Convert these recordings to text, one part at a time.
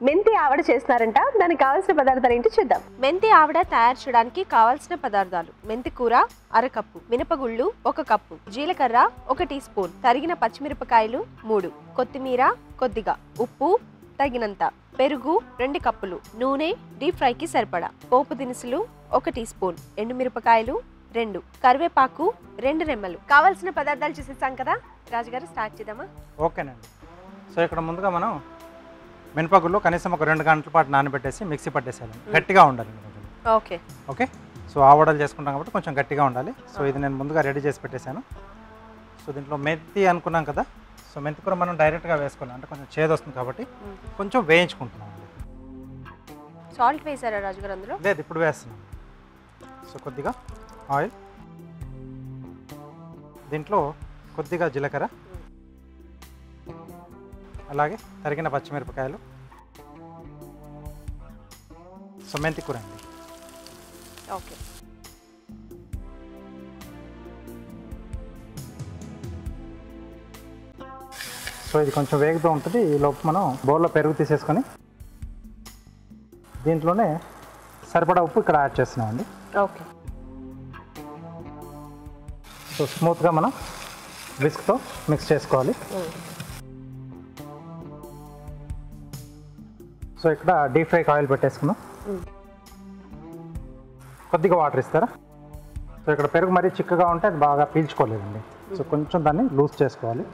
మెంతి ఆవడ చేస్తున్నారంట, దానికి కావాల్సిన పదార్థాలు ఏంటో చూద్దాం. మెంతి ఆవడ తయారు చేయడానికి కావాల్సిన పదార్థాలు: మెంతి కూర అరకప్పు, మినపగుళ్ళు 1 కప్పు, జీలకర్ర 1 టీ స్పూన్, తరిగిన పచ్చిమిరపకాయలు 3, కొత్తిమీర కొద్దిగా, ఉప్పు తగినంత, పెరుగు 2 కప్పులు, నూనె డీప్ ఫ్రైకి సరిపడా, పోపు దినుసులు 1 టీ స్పూన్, ఎండుమిరపకాయలు 2, కరివేపాకు 2 రెమ్మలు. కావాల్సిన పదార్థాలు చూసేసాం కదా రాజుగారు, స్టార్ట్ చేద్దామా? ఓకేనండి. సో ఇక్కడ ముందుగా మనం మినపగుళ్ళు కనీసం ఒక 2 గంటల పాటు నానబెట్టేసి మిక్సీ పట్టేసేయాలి. గట్టిగా ఉండాలి మినపగుళ్ళు. Okay okay. సో ఆవడలు చేసుకుంటాం కాబట్టి కొంచెం గట్టిగా ఉండాలి. సో ఇది నేను ముందుగా రెడీ చేసి పెట్టేశాను. సో దీంట్లో మెంతి అనుకున్నాం కదా, సో మెంతి కూర మనం డైరెక్ట్గా వేసుకోవాలి, అంటే కొంచెం చేదు వస్తుంది కాబట్టి కొంచెం వేయించుకుంటున్నాం అండి. సాల్ట్ వేసారా రాజుగారు అందులో? లేదు, ఇప్పుడు వేస్తున్నాం. సో కొద్దిగా ఆయిల్, దీంట్లో కొద్దిగా జీలకర్ర, అలాగే తరిగిన పచ్చిమిరపకాయలు. సో మెంతి కూర అండి. ఓకే. సో ఇది కొంచెం వేగుతూ ఉంటుంది. ఈ లోపు మనం బౌల్లో పెరుగు తీసేసుకొని దీంట్లోనే సరిపడా ఉప్పు ఇక్కడ యాడ్ చేస్తున్నామండి. ఓకే. సో స్మూత్గా మనం విస్క్తో మిక్స్ చేసుకోవాలి. సో ఇక్కడ డీప్ ఫ్రైకి ఆయిల్ పెట్టేసుకున్నాం. కొద్దిగా వాటర్ ఇస్తారా? సో ఇక్కడ పెరుగు మరీ చిక్కగా ఉంటే అది బాగా పీల్చుకోలేదండి. సో కొంచెం దాన్ని లూజ్ చేసుకోవాలి.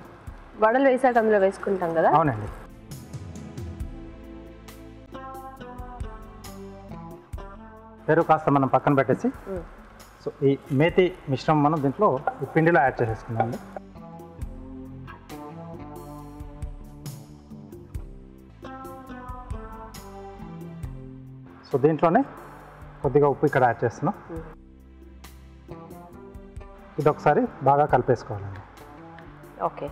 వడలు వేసాక అందులో వేసుకుంటాం కదా? అవునండి. పెరుగు కాస్త మనం పక్కన పెట్టేసి సో ఈ మేతి మిశ్రమం మనం దీంట్లో ఈ పిండిలో యాడ్ చేసేసుకున్నామండి. సో దీంట్లోనే కొద్దిగా ఉప్పు ఇక్కడ యాడ్ చేస్తున్నాం. ఇది ఒకసారి బాగా కలిపేసుకోవాలండి. ఓకే.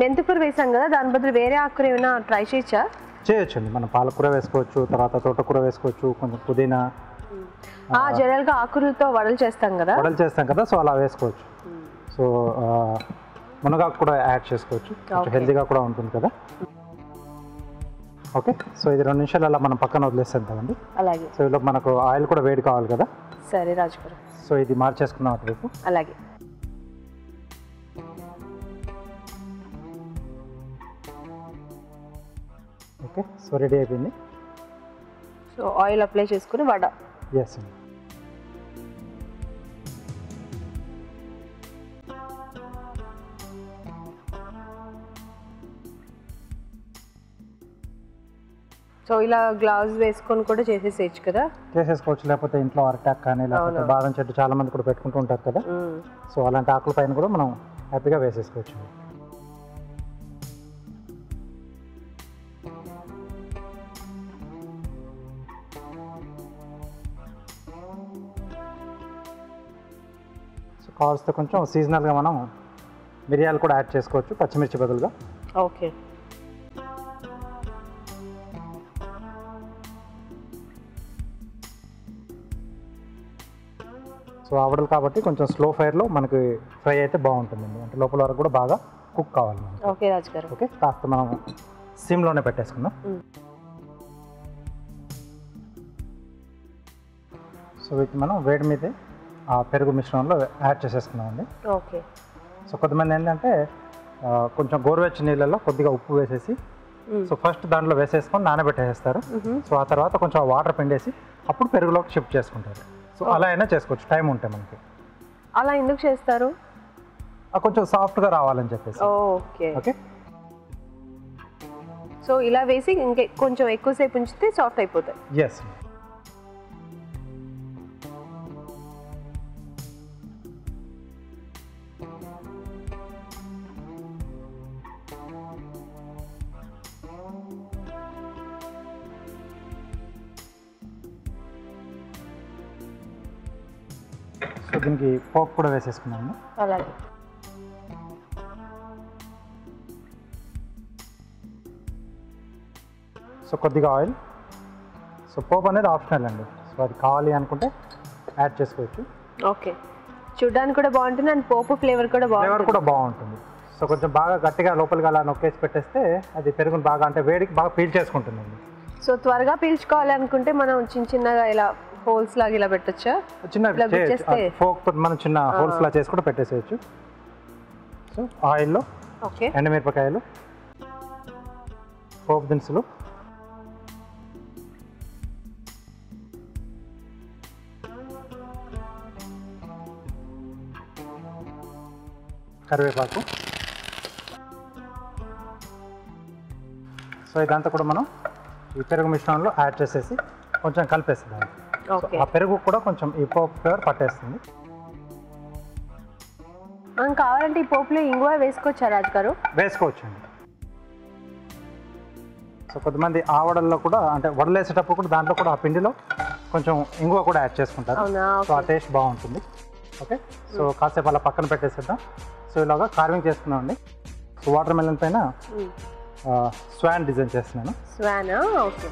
మెంతికూర వేసాం కదా, దాని బదులు వేరే ఆకుకూర ఏమైనా ట్రై చేయొచ్చండి. మనం పాలకూర వేసుకోవచ్చు, తర్వాత తోటకూర వేసుకోవచ్చు, కొంచెం పుదీనా. జనరల్గా ఆకుకూరలతో వడలు చేస్తాం కదా, సో అలా వేసుకోవచ్చు. సో మునగాకు కూడా యాడ్ చేసుకోవచ్చు, కొంచెం హెల్తీగా కూడా ఉంటుంది కదా. ఓకే. సో ఇది 2 నిమిషాలు అలా మనం పక్కన వదిలేసేద్దామండి. అలాగే. సో ఇలా మనకు ఆయిల్ కూడా వేడి కావాలి కదా. సరే రాజుగారు. సో ఇది మార్చేసుకున్నాం అటువైపు. అలాగే. ఓకే. సో రెడీ అయిపోయింది. సో ఆయిల్ అప్లై చేసుకుని వడ. ఎస్ అండి. సో ఇలా గ్లౌజ్ వేసుకొని కూడా చేసేసేయచ్చు కదా? చేసేసుకోవచ్చు. లేకపోతే ఇంట్లో అరటాక్ కానీ లేకపోతే బాదం చెట్టు చాలా మంది కూడా పెట్టుకుంటూ ఉంటారు కదా. సో అలాంటి ఆకుల పైన కూడా మనం హ్యాపీగా వేసేసుకోవచ్చు. సో కావాల్సిన కొంచెం సీజనల్గా మనం మిరియాలు కూడా యాడ్ చేసుకోవచ్చు, పచ్చిమిర్చి బదులుగా. ఓకే. సో ఆవడలు కాబట్టి కొంచెం స్లో ఫైర్లో మనకి ఫ్రై అయితే బాగుంటుందండి, అంటే లోపల వరకు కూడా బాగా కుక్ కావాలి మనకి. ఓకే రాజుగారు. ఓకే. కాస్త మనం సిమ్లోనే పెట్టేసుకుందాం. సో వీటిని మనం వేడి మీదే ఆ పెరుగు మిశ్రమంలో యాడ్ చేసేసుకున్నామండి. ఓకే. సో కొంతమంది ఏంటంటే కొంచెం గోరువెచ్చని నీళ్ళల్లో కొద్దిగా ఉప్పు వేసేసి సో ఫస్ట్ దాంట్లో వేసేసుకొని నానబెట్టేస్తారు. సో ఆ తర్వాత కొంచెం వాటర్ పిండేసి అప్పుడు పెరుగులోకి షిఫ్ట్ చేసుకుంటారు. సో అలా అయినా చేసుకోవచ్చు, టైం ఉంటే మనకి. అలా ఎందుకు చేస్తారు? కొంచెం సాఫ్ట్గా రావాలని చెప్పేసి. ఓకే. ఓకే. సో ఇలా వేసి ఇంకా కొంచెం ఎక్కువసేపు ఉంచితే సాఫ్ట్ అయిపోతాయి. ఎస్. సో దీనికి పోపు కూడా వేసేసుకున్నాము. అలాగే. సో కొద్దిగా ఆయిల్. సో పోపు అనేది ఆప్షనల్ అండి, సో అది కావాలి అనుకుంటే యాడ్ చేసుకోవచ్చు. ఓకే. చూడడానికి కూడా బాగుంటుంది అండ్ పోపు ఫ్లేవర్ కూడా బాగుంటుంది. సో సో కొంచెం బాగా గట్టిగా లోపలికి అలా నొక్కేసి పెట్టేస్తే అది పెరుగును బాగా అంటే వేడికి బాగా పీల్ చేసుకుంటుందండి. సో త్వరగా పీల్చుకోవాలి అనుకుంటే మనం చిన్నగా ఇలా హోల్స్ లాగా ఇలా పెట్టొచ్చా? చిన్న ఫోక్ మనం చిన్న హోల్స్ లా చేసి కూడా పెట్టేసేయచ్చు. సో ఆయిల్లో ఎండుమిరపకాయలు, పోపు దినుసులు, కరివేపాకు. సో ఇదంతా కూడా మనం ఈ పెరుగు మిశ్రమంలో యాడ్ చేసేసి కొంచెం కలిపేస్తుంది. ఆ పెరుగు కూడా కొంచెం ఈ పోపు ఫ్లేవర్ పట్టేస్తుంది. మనం కావాలంటే ఈ పోపులో ఇంగువ వేసుకోవచ్చా రాజు గారు? వేసుకోవచ్చండి. సో కొంతమంది ఆవడల్లో కూడా అంటే వడలేసేటప్పుడు కూడా దాంట్లో కూడా ఆ పిండిలో కొంచెం ఇంగువ కూడా యాడ్ చేసుకుంటారు. సో ఆ టేస్ట్ బాగుంటుంది. ఓకే, సో కాసేపు అలా పక్కన పెట్టేసేద్దాం. సో ఇలాగా కార్వింగ్ చేసుకున్నామండి. సో వాటర్ మెలన్ పైన స్వాన్ డిజైన్ చేస్తున్నాను. Swan, okay.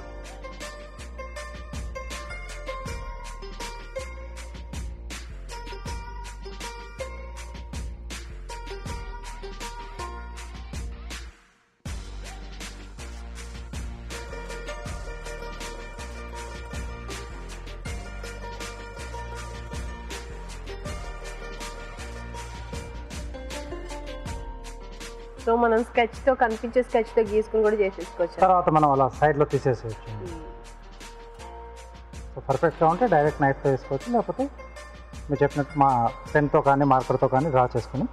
సో మనం స్కెచ్తో కనిపించే స్కెచ్తో గీసుకుని కూడా చేసేసుకోవచ్చు. తర్వాత మనం అలా సైడ్లో తీసేసేయచ్చు. సో పర్ఫెక్ట్గా ఉంటే డైరెక్ట్ నైఫ్తో వేసుకోవచ్చు, లేకపోతే మీరు చెప్పినట్టు మా పెన్తో కానీ మార్కర్తో కానీ డ్రా చేసుకుని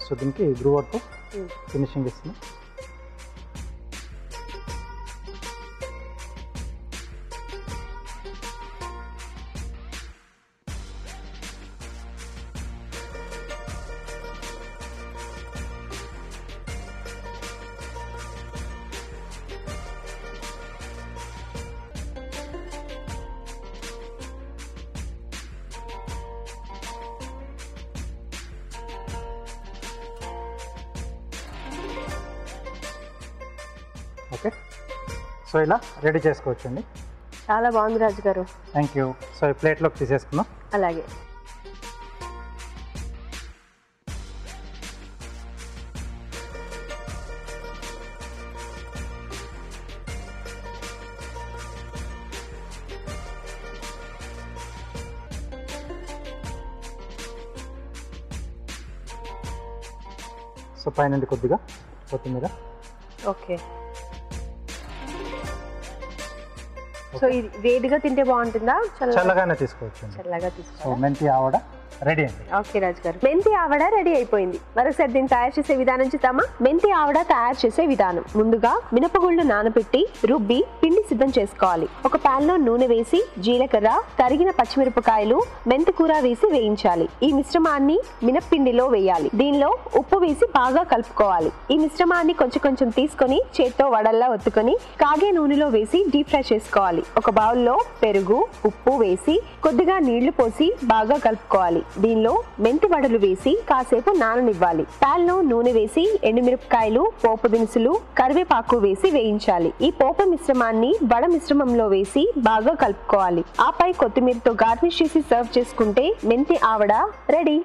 సో దీనికి గ్రూవర్తో ఫినిషింగ్ ఇస్తుంది. ఓకే, సో ఇలా రెడీ చేసుకోవచ్చండి. చాలా బాగుంది రాజు గారు. Thank you. సో ఈ ప్లేట్లోకి తీసేసుకున్నాం. అలాగే. సో పైన కొద్దిగా కొత్తిమీర. ఓకే. సో ఇది వేడిగా తింటే బాగుంటుందా? చల్లగానే తీసుకోవచ్చు. చల్లగా తీసుకోవచ్చు. మెంతి ఆవడ రెడీ అండి. ఓకే రాజు గారు, మెంతి ఆవడ రెడీ అయిపోయింది. మరొకసారి దీన్ని తయారు చేసే విధానం చూద్దామా? మెంతి ఆవడ తయారు చేసే విధానం: ముందుగా మినపగుళ్ళు నానబెట్టి రుబ్బి పిండి సిద్ధం చేసుకోవాలి. ఒక పాన్ లో నూనె వేసి జీలకర్ర, తరిగిన పచ్చిమిరపకాయలు, మెంతి కూర వేసి వేయించాలి. ఈ మిశ్రమాన్ని మినప్పిండిలో వేయాలి. దీనిలో ఉప్పు వేసి బాగా కలుపుకోవాలి. ఈ మిశ్రమాన్ని కొంచెం కొంచెం తీసుకొని చేత్తో వడల్లా ఒత్తుకొని కాగే నూనెలో వేసి డీప్ ఫ్రై చేసుకోవాలి. ఒక బౌల్లో పెరుగు, ఉప్పు వేసి కొద్దిగా నీళ్లు పోసి బాగా కలుపుకోవాలి. దీనిలో మెంతి వడలు వేసి కాసేపు నాననివ్వాలి. పాన్ లో నూనె వేసి ఎండుమిరపకాయలు, పోపు దినుసులు, కరివేపాకు వేసి వేయించాలి. ఈ పోపు మిశ్రమాన్ని వడ మిశ్రమంలో వేసి బాగా కలుపుకోవాలి. ఆపై కొత్తిమీరతో గార్నిష్ చేసి సర్వ్ చేసుకుంటే మెంతి ఆవడ రెడీ.